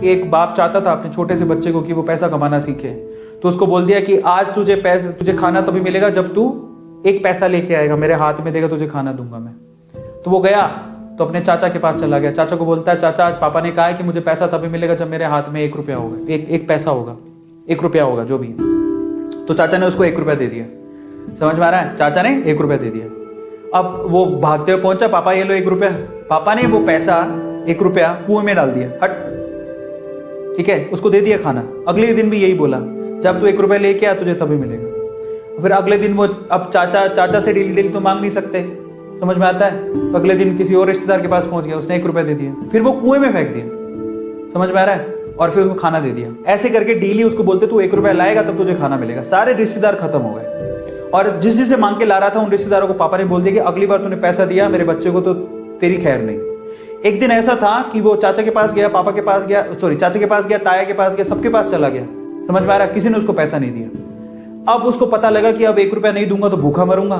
एक बाप चाहता था अपने छोटे से बच्चे को कि वो पैसा कमाना सीखे, तो उसको बोल दिया कि आज तुझे खाना तभी मिलेगा जब तू एक पैसा लेके आएगा, मेरे हाथ में देगा, तुझे खाना दूंगा मैं। तो वो गया तो अपने चाचा के पास चला गया। चाचा को बोलता है, चाचा आज पापा ने कहा है कि मुझे पैसा तभी मिलेगा जब मेरे हाथ में 1 रुपया होगा, एक पैसा होगा, 1 रुपया होगा जो भी। तो चाचा ने उसको 1 रुपया दे दिया। समझ में आ रहा है? चाचा ने 1 रुपया दे दिया। अब वो भागते हुए पहुंचा, पापा ये लो 1 रुपया। पापा ने वो पैसा 1 रुपया कुएं में डाल दिया, हट, ठीक है, उसको दे दिया खाना। अगले दिन भी यही बोला, जब तू 1 रुपया लेके आ तुझे तभी मिलेगा। फिर अगले दिन वो, अब चाचा से डेली तो मांग नहीं सकते, समझ में आता है? तो अगले दिन किसी और रिश्तेदार के पास पहुंच गया, उसने 1 रुपया दे दिया, फिर वो कुएं में फेंक दिया। समझ में आ रहा है? और फिर उसको खाना दे दिया। ऐसे करके डेली उसको बोलते तू 1 रुपया लाएगा तब तुझे खाना मिलेगा। सारे रिश्तेदार खत्म हो गए, और जिससे मांग के ला रहा था उन रिश्तेदारों को पापा ने बोल दिया कि अगली बार तूने पैसा दिया मेरे बच्चे को तो तेरी खैर नहीं। एक दिन ऐसा था कि वो चाचा के पास गया, पापा के पास गया, चाचा के पास गया, ताया के पास गया, सबके पास चला गया। समझ में आ रहा है? किसी ने उसको पैसा नहीं दिया। अब उसको पता लगा कि अब 1 रुपया नहीं दूंगा तो भूखा मरूंगा।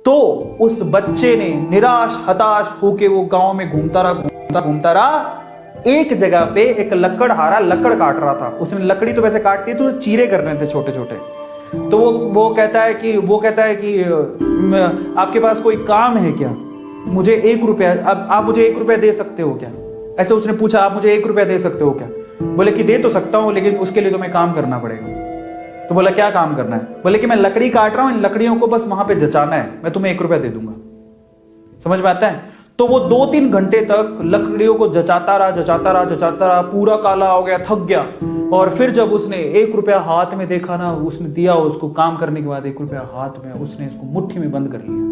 तो उस बच्चे ने निराश हताश होके वो गांव में घूमता रहा। एक जगह पे एक लकड़हारा लकड़ काट रहा था। उसने लकड़ी तो वैसे काटती तो चीरे कर रहे थे छोटे छोटे। तो वो कहता है कि आपके पास कोई काम है क्या? मुझे 1 रुपया, अब आप मुझे 1 रुपया दे सकते हो क्या? ऐसे उसने पूछा, आप मुझे 1 रुपया दे सकते हो क्या? बोले कि दे तो सकता हूं, लेकिन उसके लिए तुम्हें काम करना पड़ेगा। तो बोला क्या काम करना है? बोले कि मैं लकड़ी काट रहा हूं, इन लकड़ियों को बस वहां पे जचाना है, मैं तुम्हें 1 रुपया दे दूंगा। समझ में आता है? तो वो 2-3 घंटे तक लकड़ियों को जचाता रहा, पूरा काला हो गया, थक गया। और फिर जब उसने 1 रुपया हाथ में देखा ना, उसने दिया उसको, काम करने के बाद 1 रुपया हाथ में, उसने इसको मुट्ठी में बंद कर लिया।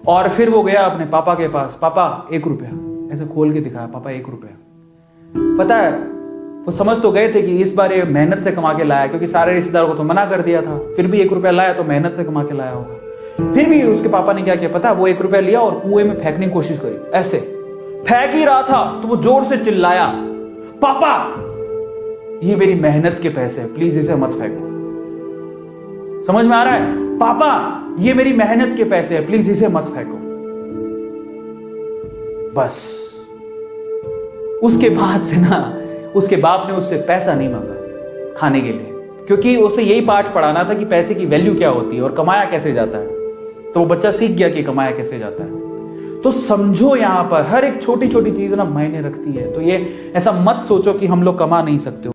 और फिर वो गया अपने पापा के पास, पापा 1 रुपया, ऐसे खोल के दिखाया, पापा 1 रुपया। पता है, वो समझ तो गए थे कि इस बार ये मेहनत से कमा के लाया, क्योंकि सारे रिश्तेदारों को तो मना कर दिया था, फिर भी 1 रुपया लाया तो मेहनत से कमा के लाया होगा। फिर भी उसके पापा ने क्या किया पता? वो 1 रुपया लिया और कुएं में फेंकने की कोशिश करी। ऐसे फेंक ही रहा था तो वो जोर से चिल्लाया, पापा ये मेरी मेहनत के पैसे हैं, प्लीज इसे मत फेंको। समझ में आ रहा है? पापा ये मेरी मेहनत के पैसे हैं, प्लीज इसे मत फेंको। बस उसके बाद से ना उसके बाप ने उससे पैसा नहीं मांगा खाने के लिए, क्योंकि उसे यही पाठ पढ़ाना था कि पैसे की वैल्यू क्या होती है और कमाया कैसे जाता है। तो वो बच्चा सीख गया कि कमाया कैसे जाता है। तो समझो, यहां पर हर एक छोटी छोटी चीज ना मायने रखती है। तो ये ऐसा मत सोचो कि हम लोग कमा नहीं सकते।